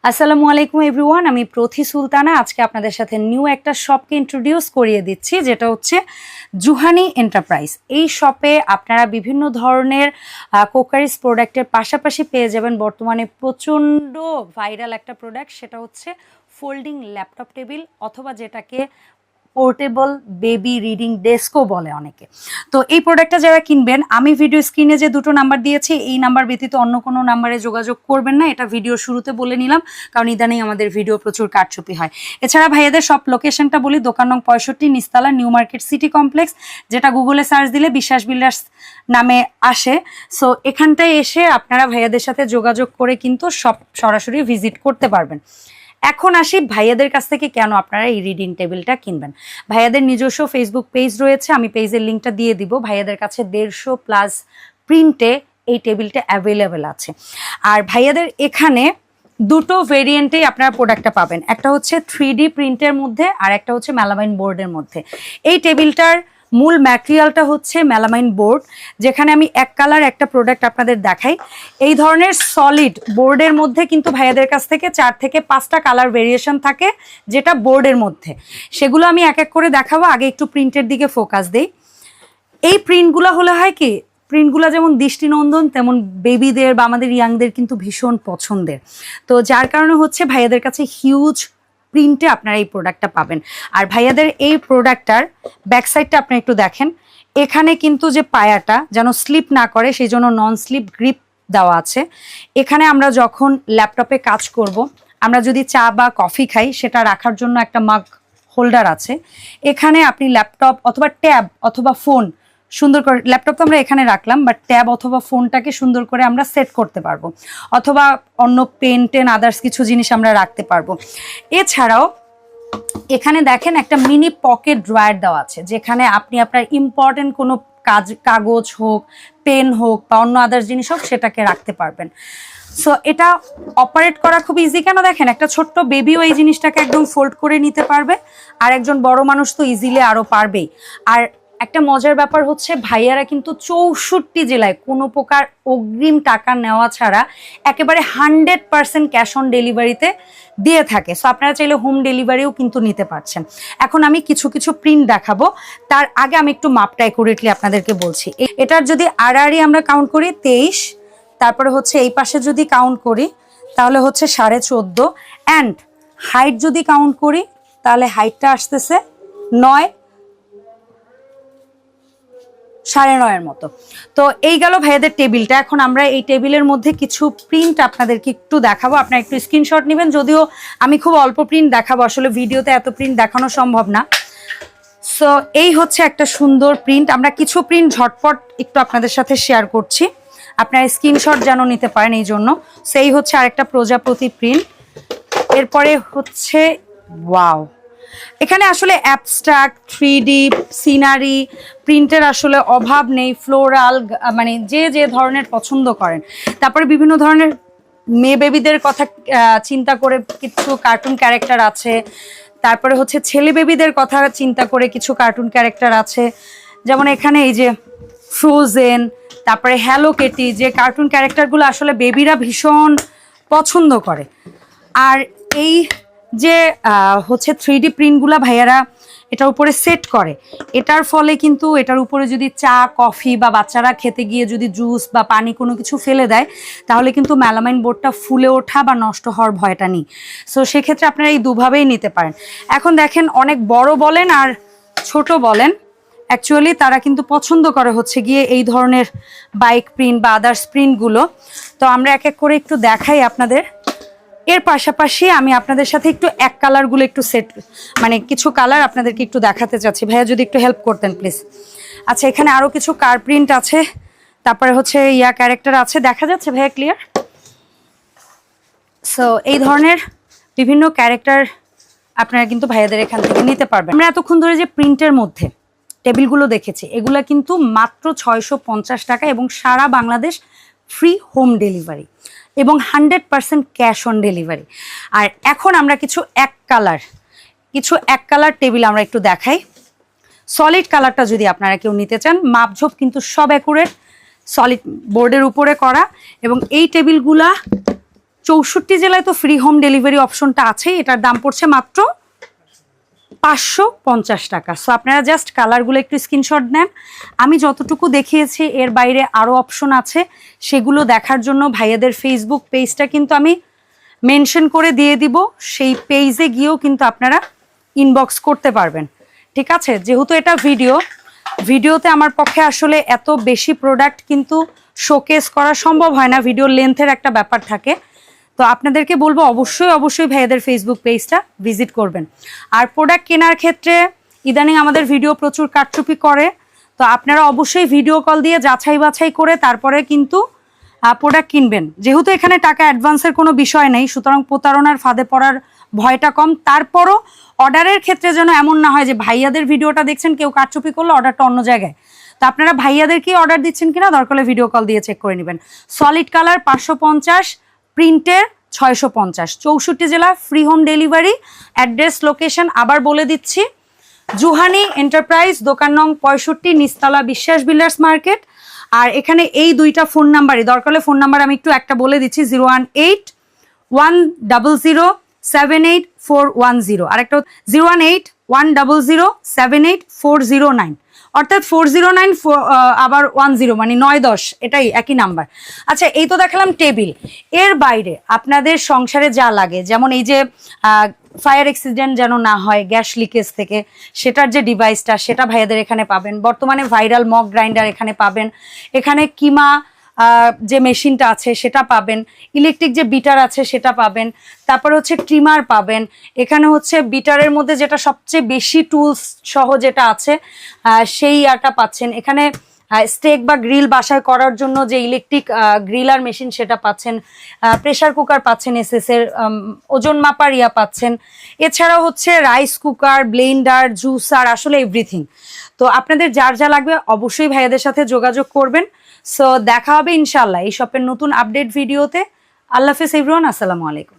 আসসালামু আলাইকুম এভরিওয়ান, আমি প্রথি সুলতানা। আজকে আপনাদের সাথে নিউ একটা শপকে ইন্ট্রোডিউস করিয়ে দিচ্ছি, যেটা হচ্ছে জুহানি এন্টারপ্রাইজ। এই শপে আপনারা বিভিন্ন ধরনের কোকারিস প্রোডাক্টের পাশাপাশি পেয়ে যাবেন বর্তমানে প্রচণ্ড ভাইরাল একটা প্রোডাক্ট, সেটা হচ্ছে ফোল্ডিং ল্যাপটপ টেবিল, অথবা যেটাকে পোর্টেবল বেবি রিডিং ডেস্কও বলে অনেকে। তো এই প্রোডাক্টটা যারা কিনবেন, আমি ভিডিও স্ক্রিনে যে দুটো নাম্বার দিয়েছি, এই নাম্বার ব্যতীত অন্য কোনো নাম্বারে যোগাযোগ করবেন না। এটা ভিডিও শুরুতে বলে নিলাম, কারণ ইদানিং আমাদের ভিডিও প্রচুর কারচুপি হয়। এছাড়া ভাইয়াদের সব লোকেশনটা বলি, দোকান নং 65 নিস্তালা নিউ মার্কেট সিটি কমপ্লেক্স, যেটা গুগলে সার্চ দিলে বিশ্বাস বিল্ডার্স নামে আসে। সো এখানটায় এসে আপনারা ভাইয়াদের সাথে যোগাযোগ করে কিন্তু সব সরাসরি ভিজিট করতে পারবেন। এখন আসি ভাইয়াদের কাছ থেকে কেন আপনারা এই রিডিং টেবিলটা কিনবেন। ভাইয়াদের নিজস্ব ফেসবুক পেজ রয়েছে, আমি পেজের লিঙ্কটা দিয়ে দিব। ভাইয়াদের কাছে 150+ প্রিন্টে এই টেবিলটা অ্যাভেলেবেল আছে। আর ভাইয়াদের এখানে দুটো ভেরিয়েন্টেই আপনারা প্রোডাক্টটা পাবেন, একটা হচ্ছে 3D প্রিন্টের মধ্যে আর একটা হচ্ছে মেলামাইন বোর্ডের মধ্যে। এই টেবিলটার মূল ম্যাটেরিয়ালটা হচ্ছে মেলামাইন বোর্ড, যেখানে আমি এক কালার একটা প্রোডাক্ট আপনাদের দেখাই। এই ধরনের সলিড বোর্ডের মধ্যে কিন্তু ভাইয়াদের কাছ থেকে 4 থেকে 5টা কালার ভেরিয়েশন থাকে, যেটা বোর্ডের মধ্যে। সেগুলো আমি এক এক করে দেখাবো, আগে একটু প্রিন্টের দিকে ফোকাস দেই। এই প্রিন্টগুলো হলে হয় কি, প্রিন্টগুলো যেমন দৃষ্টিনন্দন, তেমন বেবিদের বা আমাদের ইয়াংদের কিন্তু ভীষণ পছন্দের। তো যার কারণে হচ্ছে ভাইয়াদের কাছে হিউজ প্রিন্টে আপনারা এই প্রোডাক্টটা পাবেন। আর ভাইয়াদের এই প্রোডাক্টটার ব্যাক সাইডটা আপনি একটু দেখেন, এখানে কিন্তু যে পায়াটা যেন স্লিপ না করে সেই জন্য নন স্লিপ গ্রিপ দেওয়া আছে। এখানে আমরা যখন ল্যাপটপে কাজ করব, আমরা যদি চা বা কফি খাই, সেটা রাখার জন্য একটা মাগ হোল্ডার আছে। এখানে আপনি ল্যাপটপ অথবা ট্যাব অথবা ফোন সুন্দর করে, ল্যাপটপ তো আমরা এখানে রাখলাম, বাট ট্যাব অথবা ফোনটাকে সুন্দর করে আমরা সেট করতে পারবো, অথবা অন্য পেন টেন আদার্স কিছু জিনিস আমরা রাখতে পারবো। এছাড়াও এখানে দেখেন একটা মিনি পকেট ড্রয়ার দেওয়া আছে, যেখানে আপনি আপনার ইম্পর্টেন্ট কোনো কাগজ হোক, পেন হোক বা অন্য আদার্স জিনিস হোক, সেটাকে রাখতে পারবেন। সো এটা অপারেট করা খুব ইজি। কেন দেখেন, একটা ছোট্ট বেবিও এই জিনিসটাকে একদম ফোল্ড করে নিতে পারবে, আর একজন বড় মানুষ তো ইজিলি আরও পারবেই। আর একটা মজার ব্যাপার হচ্ছে, ভাইয়ারা কিন্তু 64 জেলায় কোনো প্রকার অগ্রিম টাকা নেওয়া ছাড়া একেবারে 100% ক্যাশ অন ডেলিভারিতে দিয়ে থাকে। সো আপনারা চাইলে হোম ডেলিভারিও কিন্তু নিতে পারছেন। এখন আমি কিছু কিছু প্রিন্ট দেখাবো, তার আগে আমি একটু মাপটা অ্যাকুরেটলি আপনাদেরকে বলছি। এটার যদি আড়াআড়ি আমরা কাউন্ট করি 23, তারপরে হচ্ছে এই পাশে যদি কাউন্ট করি তাহলে হচ্ছে 14.5, অ্যান্ড হাইট যদি কাউন্ট করি তাহলে হাইটটা আসতেছে 9, 9.5 মতো। তো এই গেল ভাইয়াদের টেবিলটা। এখন আমরা এই টেবিলের মধ্যে কিছু প্রিন্ট আপনাদেরকে একটু দেখাবো, আপনারা একটু স্ক্রিনশট নেবেন। যদিও আমি খুব অল্প প্রিন্ট দেখাবো, আসলে ভিডিওতে এত প্রিন্ট দেখানো সম্ভব না। সো এই হচ্ছে একটা সুন্দর প্রিন্ট। আমরা কিছু প্রিন্ট ঝটপট একটু আপনাদের সাথে শেয়ার করছি, আপনারা স্ক্রিনশট যেন নিতে পারেন এই জন্য। সেই হচ্ছে আরেকটা প্রজাপতি প্রিন্ট। এরপরে হচ্ছে ওয়াও, এখানে আসলে অ্যাবস্ট্রাক্ট 3D সিনারি প্রিন্টের আসলে অভাব নেই। ফ্লোরাল, মানে যে যে ধরনের পছন্দ করেন। তারপরে বিভিন্ন ধরনের মেয়ে বেবিদের কথা চিন্তা করে কিছু কার্টুন ক্যারেক্টার আছে। তারপরে হচ্ছে ছেলে বেবিদের কথা চিন্তা করে কিছু কার্টুন ক্যারেক্টার আছে, যেমন এখানে এই যে ফ্রোজেন, তারপরে হ্যালো কিটি, যে কার্টুন ক্যারেক্টারগুলো আসলে বেবিরা ভীষণ পছন্দ করে। আর এই যে হচ্ছে 3D প্রিন্টগুলা ভাইয়ারা এটার উপরে সেট করে, এটার ফলে কিন্তু এটার উপরে যদি চা কফি বা বাচ্চারা খেতে গিয়ে যদি জুস বা পানি কোনো কিছু ফেলে দেয়, তাহলে কিন্তু মেলামাইন বোর্ডটা ফুলে ওঠা বা নষ্ট হওয়ার ভয়টা নেই। সো সেক্ষেত্রে আপনারা এই দুভাবেই নিতে পারেন। এখন দেখেন, অনেক বড় বলেন আর ছোট বলেন, অ্যাকচুয়ালি তারা কিন্তু পছন্দ করে হচ্ছে গিয়ে এই ধরনের বাইক প্রিন্ট বা আদার্স প্রিন্টগুলো। তো আমরা এক এক করে একটু দেখাই আপনাদের। এর পাশাপাশি আমি আপনাদের সাথে একটু এক কালারগুলো একটু সেট, মানে কিছু কালার আপনাদেরকে একটু দেখাতে চাচ্ছি। ভাইয়া যদি একটু হেল্প করতেন প্লিজ। আচ্ছা, এখানে আরও কিছু কার প্রিন্ট আছে, তারপরে হচ্ছে ক্যারেক্টার আছে, দেখা যাচ্ছে ভাইয়া ক্লিয়ার? সো এই ধরনের বিভিন্ন ক্যারেক্টার আপনারা কিন্তু ভাইয়াদের এখান থেকে নিতে পারবেন। আমরা এতক্ষণ ধরে যে প্রিন্টের মধ্যে টেবিলগুলো দেখেছি, এগুলো কিন্তু মাত্র 650 টাকা এবং সারা বাংলাদেশ ফ্রি হোম ডেলিভারি এবং 100% ক্যাশ অন ডেলিভারি। আর এখন আমরা কিছু এক কালার টেবিল আমরা একটু দেখাই। সলিড কালারটা যদি আপনারা কেউ নিতে চান, মাপঝোপ কিন্তু সব অ্যাকুরেট, সলিড বোর্ডের উপরে করা, এবং এই টেবিলগুলা 64 জেলায় তো ফ্রি হোম ডেলিভারি অপশনটা আছে। এটার দাম পড়ছে মাত্র 550 টাকা। সো আপনারা জাস্ট কালারগুলো একটু স্ক্রিনশট নেন। আমি যতটুকু দেখিয়েছি এর বাইরে আরও অপশন আছে, সেগুলো দেখার জন্য ভাইয়াদের ফেসবুক পেজটা কিন্তু আমি মেনশন করে দিয়ে দিব। সেই পেজে গিয়েও কিন্তু আপনারা ইনবক্স করতে পারবেন, ঠিক আছে? যেহেতু এটা ভিডিওতে আমার পক্ষে আসলে এত বেশি প্রোডাক্ট কিন্তু শোকেস করা সম্ভব হয় না, ভিডিওর লেন্থের একটা ব্যাপার থাকে। তো আপনাদেরকে বলবো অবশ্যই ভাইয়াদের ফেসবুক পেজটা ভিজিট করবেন। আর প্রোডাক্ট কেনার ক্ষেত্রে ইদানিং আমাদের ভিডিও প্রচুর কারচুপি করে, তো আপনারা অবশ্যই ভিডিও কল দিয়ে যাচাই বাছাই করে তারপরে কিন্তু প্রোডাক্ট কিনবেন। যেহেতু এখানে টাকা অ্যাডভান্সের কোনো বিষয় নেই, সুতরাং প্রতারণার ফাঁদে পড়ার ভয়টা কম। তারপরও অর্ডারের ক্ষেত্রে যেন এমন না হয় যে ভাইয়াদের ভিডিওটা দেখছেন, কেউ কারচুপি করলো, অর্ডারটা অন্য জায়গায়। তো আপনারা ভাইয়াদেরকেই অর্ডার দিচ্ছেন কিনা দরকার হলে ভিডিও কল দিয়ে চেক করে নেবেন। সলিড কালার 550, প্রিন্টের 650, 64 জেলা, free home delivery. Address location আবার বলে দিচ্ছি, জুহানি এন্টারপ্রাইজ, দোকান নং 65, নিচতলা বিশ্বাস বিল্ডার্স মার্কেট। আর এখানে এই দুইটা ফোন নাম্বারই, দরকার হলে ফোন নাম্বার আমি একটু একটা বলে দিচ্ছি, 018-100-78410, আর একটা 018-100-78409, অর্থাৎ 409 আবার 10, মানে 9-10, এটাই একই নাম্বার। আচ্ছা, এই তো দেখালাম টেবিল। এর বাইরে আপনাদের সংসারে যা লাগে, যেমন এই যে ফায়ার অ্যাক্সিডেন্ট যেন না হয় গ্যাস লিকেজ থেকে, সেটার যে ডিভাইসটা, সেটা ভাইয়াদের এখানে পাবেন। বর্তমানে ভাইরাল মগ গ্রাইন্ডার এখানে পাবেন, এখানে কিমা যে মেশিনটা আছে সেটা পাবেন, ইলেকট্রিক যে বিটার আছে সেটা পাবেন, তারপরে হচ্ছে ট্রিমার পাবেন। এখানে হচ্ছে বিটারের মধ্যে যেটা সবচেয়ে বেশি টুলস সহ যেটা আছে সেই আটা পাচ্ছেন। এখানে স্টেক বা গ্রিল বাসায় করার জন্য যে ইলেকট্রিক গ্রিলার মেশিন সেটা পাচ্ছেন, প্রেসার কুকার পাচ্ছেন, এসএস এর ওজন মাপার পাচ্ছেন। এছাড়াও হচ্ছে রাইস কুকার, ব্লেন্ডার, জুসার, আসলে এভরিথিং। তো আপনাদের যার যা লাগবে অবশ্যই ভাইয়াদের সাথে যোগাযোগ করবেন। সো দেখা হবে ইনশাল্লাহ এই শপের নতুন আপডেট ভিডিওতে। আল্লাহ হাফেজ এভরিওয়ান, আসসালামু আলাইকুম।